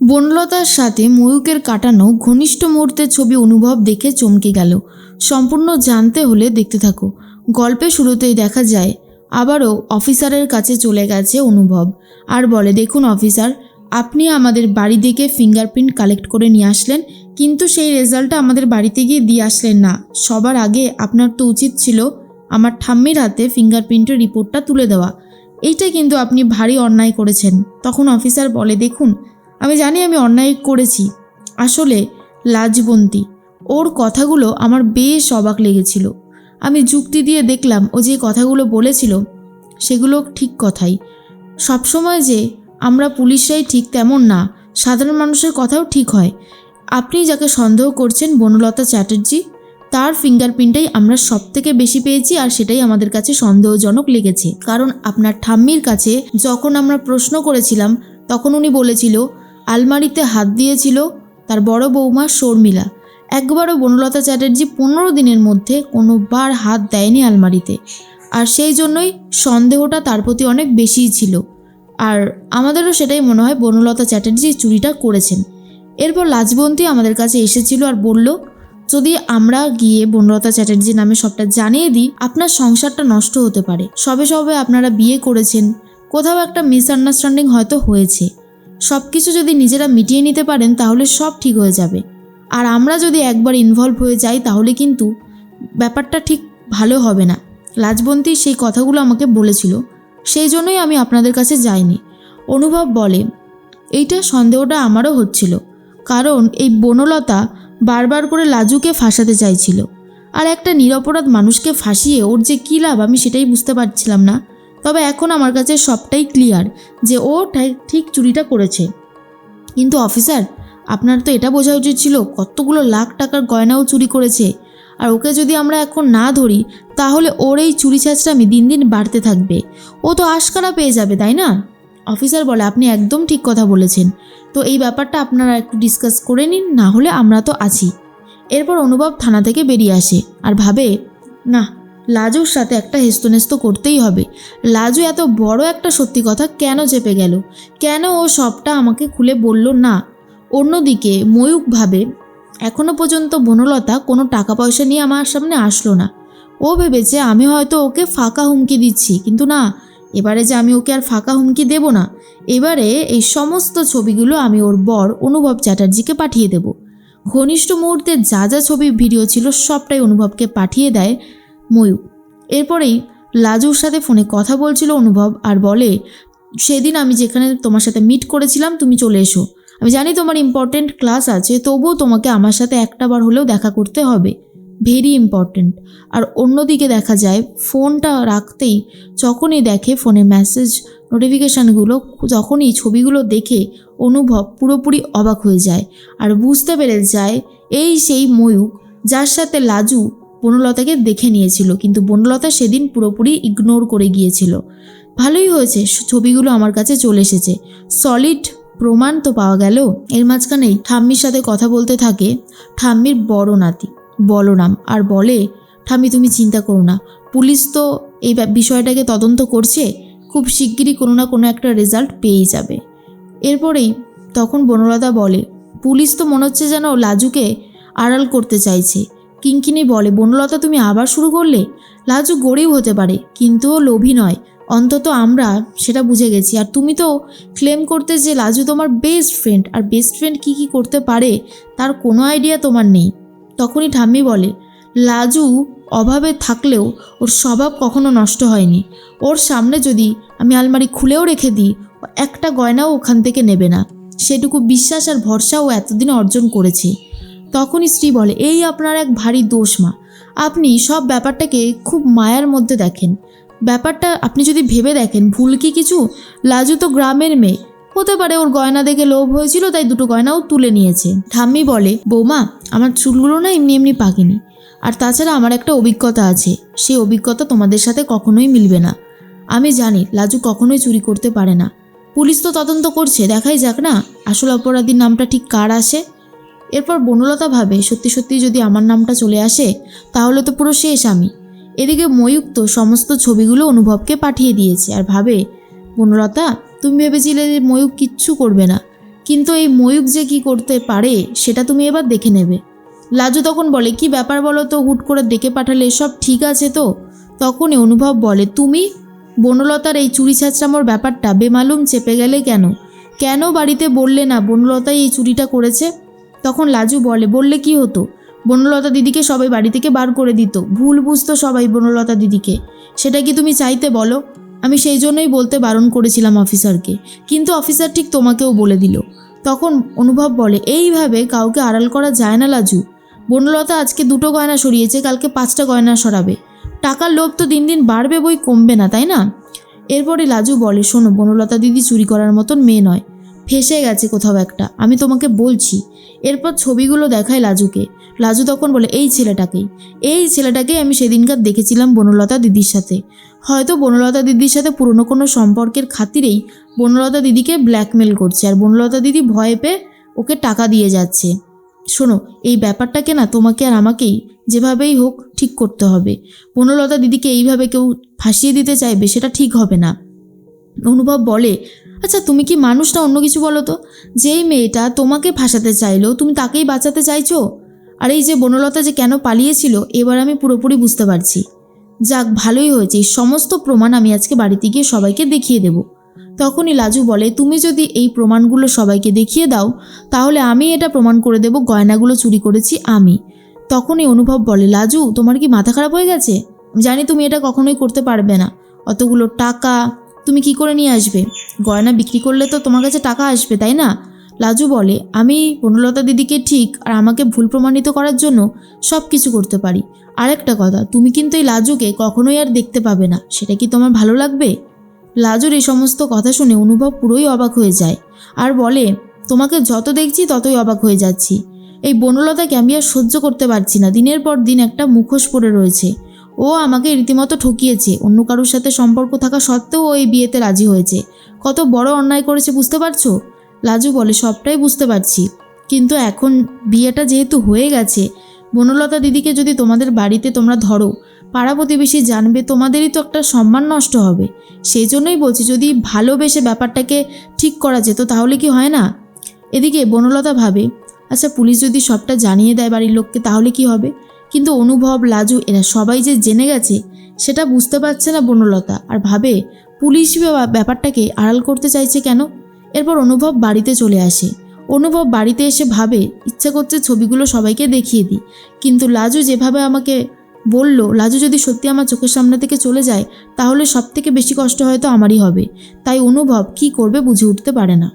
বনলতার সাথে ময়ূকের কাটানো ঘনিষ্ঠ মুহূর্তের ছবি অনুভব দেখে চমকে গেল। সম্পূর্ণ জানতে হলে দেখতে থাকো। গল্পের শুরুতেই দেখা যায় আবারও অফিসারের কাছে চলে গেছে অনুভব আর বলে, দেখুন অফিসার, আপনি আমাদের বাড়ি থেকে ফিঙ্গারপ্রিন্ট কালেক্ট করে নিয়ে আসলেন, কিন্তু সেই রেজাল্টটা আমাদের বাড়িতে গিয়ে দিয়ে আসলেন না। সবার আগে আপনার তো উচিত ছিল আমার ঠাম্মির হাতে ফিঙ্গারপ্রিন্টের রিপোর্টটা তুলে দেওয়া। এইটা কিন্তু আপনি ভারী অন্যায় করেছেন। তখন অফিসার বলে, দেখুন আমি জানি আমি অন্যায় করেছি, আসলে লাজবন্তী ওর কথাগুলো আমার বেশ অবাক লেগেছিল। আমি যুক্তি দিয়ে দেখলাম ও যে কথাগুলো বলেছিল সেগুলো ঠিক কথাই। সবসময় যে আমরা পুলিশরাই ঠিক তেমন না, সাধারণ মানুষের কথাও ঠিক হয়। আপনি যাকে সন্দেহ করছেন বনলতা চ্যাটার্জি, তার ফিঙ্গারপ্রিন্টটাই আমরা সবথেকে বেশি পেয়েছি আর সেটাই আমাদের কাছে সন্দেহজনক লেগেছে। কারণ আপনার ঠাম্মির কাছে যখন আমরা প্রশ্ন করেছিলাম তখন উনি বলেছিল আলমারিতে হাত দিয়েছিল তার বড় বৌমা শর্মিলা। একবারও বনলতা চ্যাটার্জি 15 দিনের মধ্যে কোনোবার হাত দেয়নি আলমারিতে, আর সেই জন্যই সন্দেহটা তার প্রতি অনেক বেশিই ছিল। আর আমাদেরও সেটাই মনে হয় বনলতা চ্যাটার্জি চুরিটা করেছেন। এরপর লাজবন্তী আমাদের কাছে এসেছিল আর বলল, যদি আমরা গিয়ে বনলতা চ্যাটার্জির নামে সবটা জানিয়ে দিই আপনার সংসারটা নষ্ট হতে পারে। সবে সবে আপনারা বিয়ে করেছেন, কোথাও একটা মিসআন্ডারস্ট্যান্ডিং হয়তো হয়েছে, সব কিছু যদি নিজেরা মিটিয়ে নিতে পারেন তাহলে সব ঠিক হয়ে যাবে। আর আমরা যদি একবার ইনভলভ হয়ে যাই তাহলে কিন্তু ব্যাপারটা ঠিক ভালো হবে না। লাজবন্তী সেই কথাগুলো আমাকে বলেছিল, সেই জন্যই আমি আপনাদের কাছে যাইনি। অনুভব বলে, এইটা সন্দেহটা আমারও হচ্ছিল, কারণ এই বনলতা বারবার করে লাজুকে ফাঁসাতে চাইছিল, আর একটা নিরপরাধ মানুষকে ফাঁসিয়ে ওর যে কী লাভ আমি সেটাই বুঝতে পারছিলাম না। তবে এখন আমার কাছে সবটাই ক্লিয়ার যে ও ঠিক চুরিটা করেছে। কিন্তু অফিসার, আপনার তো এটা বোঝা উচিত ছিল কতগুলো লাখ টাকার গয়নাও চুরি করেছে, আর ওকে যদি আমরা এখন না ধরি তাহলে ওর এই চুরি ছাঁচড়ামি দিন দিন বাড়তে থাকবে, ও তো আশকারা পেয়ে যাবে, তাই না? অফিসার বলে, আপনি একদম ঠিক কথা বলেছেন, তো এই ব্যাপারটা আপনারা একটু ডিসকাস করে নিন, না হলে আমরা তো আছি। এরপর অনুভব থানা থেকে বেরিয়ে আসে আর ভাবে, না, লাজুর সাথে একটা হেস্তনেস্ত করতেই হবে। লাজু এত বড় একটা সত্যি কথা কেন চেপে গেল, কেন ও সবটা আমাকে খুলে বলল না? অন্যদিকে ময়ূক ভাবে, এখনো পর্যন্ত বনলতা কোনো টাকা পয়সা নিয়ে আমার সামনে আসলো না। ও ভেবেছে আমি হয়তো ওকে ফাঁকা হুমকি দিচ্ছি, কিন্তু না, এবারে যে আমি ওকে আর ফাঁকা হুমকি দেব না। এবারে এই সমস্ত ছবিগুলো আমি ওর বর অনুভব চ্যাটার্জিকে পাঠিয়ে দেব। ঘনিষ্ঠ মুহূর্তে যা যা ছবি ভিডিও ছিল সবটাই অনুভবকে পাঠিয়ে দেয় ময়ূক। এরপরেই লাজুর সাথে ফোনে কথা বলছিল অনুভব আর বলে, সেদিন আমি যেখানে তোমার সাথে মিট করেছিলাম তুমি চলে এসো। আমি জানি তোমার ইম্পর্টেন্ট ক্লাস আছে, তবুও তোমাকে আমার সাথে একটা বার হলেও দেখা করতে হবে, ভেরি ইম্পর্টেন্ট। আর অন্যদিকে দেখা যায় ফোনটা রাখতেই যখনই দেখে ফোনের মেসেজ নোটিফিকেশানগুলো, যখনই ছবিগুলো দেখে অনুভব পুরোপুরি অবাক হয়ে যায় আর বুঝতে পেরে যায় এই সেই ময়ূক যার সাথে লাজু বনলতাকে দেখে নিয়েছিল, কিন্তু বনলতা সেদিন পুরোপুরি ইগনোর করে গিয়েছিল। ভালোই হয়েছে ছবিগুলো আমার কাছে চলে এসেছে, সলিড প্রমাণ তো পাওয়া গেল। এর মাঝখানেই ঠাম্মির সাথে কথা বলতে থাকে ঠাম্মির বড় নাতি বলরাম আর বলে, ঠাম্মি তুমি চিন্তা করো না, পুলিশ তো এই বিষয়টাকে তদন্ত করছে, খুব শিগগিরই কোনো না কোনো একটা রেজাল্ট পেয়েই যাবে। এরপরেই তখন বনলতা বলে, পুলিশ তো মনে হচ্ছে যেন লাজুকে আড়াল করতে চাইছে। কিঙ্কিনি বলে, বনলতা তুমি আবার শুরু করলে? লাজু গরিব হতে পারে কিন্তু ও লোভী নয়, অন্তত আমরা সেটা বুঝে গেছি। আর তুমি তো ক্লেম করতে যে লাজু তোমার বেস্ট ফ্রেন্ড, আর বেস্ট ফ্রেন্ড কী কী করতে পারে তার কোনো আইডিয়া তোমার নেই। তখনই ঠাম্মি বলে, লাজু অভাবে থাকলেও ওর স্বভাব কখনো নষ্ট হয়নি। ওর সামনে যদি আমি আলমারি খুলেও রেখে দিই, একটা গয়নাও ওখান থেকে নেবে না, সেটুকু বিশ্বাস আর ভরসা ও এতদিন অর্জন করেছে। তখনই স্ত্রী বলে, এই আপনার এক ভারী দোষ মা, আপনি সব ব্যাপারটাকে খুব মায়ার মধ্যে দেখেন। ব্যাপারটা আপনি যদি ভেবে দেখেন ভুল কি কিছু? লাজু তো গ্রামের মেয়ে, হতে পারে ওর গয়না দেখে লোভ হয়েছিল তাই দুটো গয়নাও তুলে নিয়েছে। ঠাম্মি বলে, বৌমা আমার চুলগুলো না এমনি এমনি পাকেনি, আর তাছাড়া আমার একটা অভিজ্ঞতা আছে, সেই অভিজ্ঞতা তোমাদের সাথে কখনোই মিলবে না। আমি জানি লাজু কখনোই চুরি করতে পারে না। পুলিশ তো তদন্ত করছে, দেখাই যাক না আসল অপরাধীর নামটা ঠিক কার আসে। এরপর বনলতা ভাবে, সত্যি সত্যি যদি আমার নামটা চলে আসে তাহলে তো পুরো শেষ আমি। এদিকে ময়ূক তো সমস্ত ছবিগুলো অনুভবকে পাঠিয়ে দিয়েছে আর ভাবে, বনলতা তুমি ভেবেছিলে ময়ূক কিচ্ছু করবে না, কিন্তু এই ময়ূক যে কি করতে পারে সেটা তুমি এবার দেখে নেবে। লাজু তখন বলে, কি ব্যাপার বলো তো, হুট করে ডেকে পাঠালে, সব ঠিক আছে তো? তখনই অনুভব বলে, তুমি বনলতার এই চুরি ছাঁচড়ামোর ব্যাপারটা বেমালুম চেপে গেলে কেন? কেন বাড়িতে বললে না বনলতাই এই চুরিটা করেছে? তখন লাজু বললে কি হতো? বনলতা দিদিকে সবাই বাড়ি থেকে বার করে দিত, ভুল বুঝতো সবাই বনলতা দিদিকে। সেটা কি তুমি চাইতে বলো? আমি সেই জন্যই বলতে বারণ করেছিলাম অফিসারকে, কিন্তু অফিসার ঠিক তোমাকেও বলে দিল। তখন অনুভব বলে, এইভাবে কাউকে আড়াল করা যায় না লাজু। বনলতা আজকে 2টো গয়না সরিয়েছে, কালকে 5টা গয়না সরাবে। টাকার লোভ তো দিন দিন বাড়বে বই কমবে না, তাই না? এরপরে লাজু বলে, শোনো, বনলতা দিদি চুরি করার মতন মেয়ে নয়, ফেঁসে গেছে কোথাও একটা, আমি তোমাকে বলছি। এরপর ছবিগুলো দেখায় লাজুকে। লাজু তখন বলে, এই ছেলেটাকেই আমি সেদিনকার দেখেছিলাম বনলতা দিদির সাথে। হয়তো বনলতা দিদির সাথে পুরনো কোনো সম্পর্কের খাতিরেই বনলতা দিদিকে ব্ল্যাকমেল করছে, আর বনলতা দিদি ভয় পেয়ে ওকে টাকা দিয়ে যাচ্ছে। শোনো, এই ব্যাপারটাকে না তোমাকে আর আমাকেই যেভাবেই হোক ঠিক করতে হবে। বনলতা দিদিকে এইভাবে কেউ ফাঁসিয়ে দিতে চাইবে, সেটা ঠিক হবে না। অনুভব বলে, আচ্ছা তুমি কি মানুষ না অন্য কিছু বলো তো? যেই মেয়েটা তোমাকে ফাঁসাতে চাইলো তুমি তাকেই বাঁচাতে চাইছো। আর এই যে বনলতা যে কেন পালিয়েছিল এবার আমি পুরোপুরি বুঝতে পারছি। যাক, ভালোই হয়েছে, এই সমস্ত প্রমাণ আমি আজকে বাড়িতে গিয়ে সবাইকে দেখিয়ে দেব। তখনই লাজু বলে, তুমি যদি এই প্রমাণগুলো সবাইকে দেখিয়ে দাও তাহলে আমি এটা প্রমাণ করে দেব গয়নাগুলো চুরি করেছি আমি। তখনই অনুভব বলে, লাজু তোমার কি মাথা খারাপ হয়ে গেছে? জানি তুমি এটা কখনোই করতে পারবে না। অতগুলো টাকা তুমি কি করে নিয়ে আসবে? গয়না বিক্রি করলে তো তোমার কাছে টাকা আসবে, তাই না? লাজু বলে, আমি বনলতা দিদিকে ঠিক আর আমাকে ভুল প্রমাণিত করার জন্য সব কিছু করতে পারি। আরেকটা কথা, তুমি কিন্তু এই লাজুকে কখনোই আর দেখতে পাবে না, সেটা কি তোমার ভালো লাগবে? লাজুর এই সমস্ত কথা শুনে অনুভব পুরোই অবাক হয়ে যায় আর বলে, তোমাকে যত দেখছি ততই অবাক হয়ে যাচ্ছি। এই বনলতাকে আমি আর সহ্য করতে পারছি না, দিনের পর দিন একটা মুখোশ পড়ে রয়েছে। ও আমাকে রীতিমতো ঠকিয়েছে, অন্য কারোর সাথে সম্পর্ক থাকা সত্ত্বেও ও এই বিয়েতে রাজি হয়েছে। কত বড় অন্যায় করেছে বুঝতে পারছো? লাজু বলে, সবটাই বুঝতে পারছি, কিন্তু এখন বিয়েটা যেহেতু হয়ে গেছে, বনলতা দিদিকে যদি তোমাদের বাড়িতে তোমরা ধরো, পাড়া প্রতিবেশী জানবে, তোমাদেরই তো একটা সম্মান নষ্ট হবে। সেই জন্যই বলছি, যদি ভালোবেসে ব্যাপারটাকে ঠিক করা যেত তাহলে কি হয় না? এদিকে বনলতা ভাবে, আচ্ছা পুলিশ যদি সবটা জানিয়ে দেয় বাড়ির লোককে তাহলে কি হবে? কিন্তু অনুভব, লাজু এরা সবাই যে জেনে গেছে সেটা বুঝতে পারছে না বনলতা, আর ভাবে পুলিশ ব্যাপারটাকে আড়াল করতে চাইছে কেন। এরপর অনুভব বাড়িতে চলে আসে। অনুভব বাড়িতে এসে ভাবে, ইচ্ছা করছে ছবিগুলো সবাইকে দেখিয়ে দিই, কিন্তু লাজু যেভাবে আমাকে বলল, লাজু যদি সত্যি আমার চোখের সামনে থেকে চলে যায় তাহলে সব থেকে বেশি কষ্ট হয়তো আমারই হবে। তাই অনুভব কি করবে বুঝে উঠতে পারে না।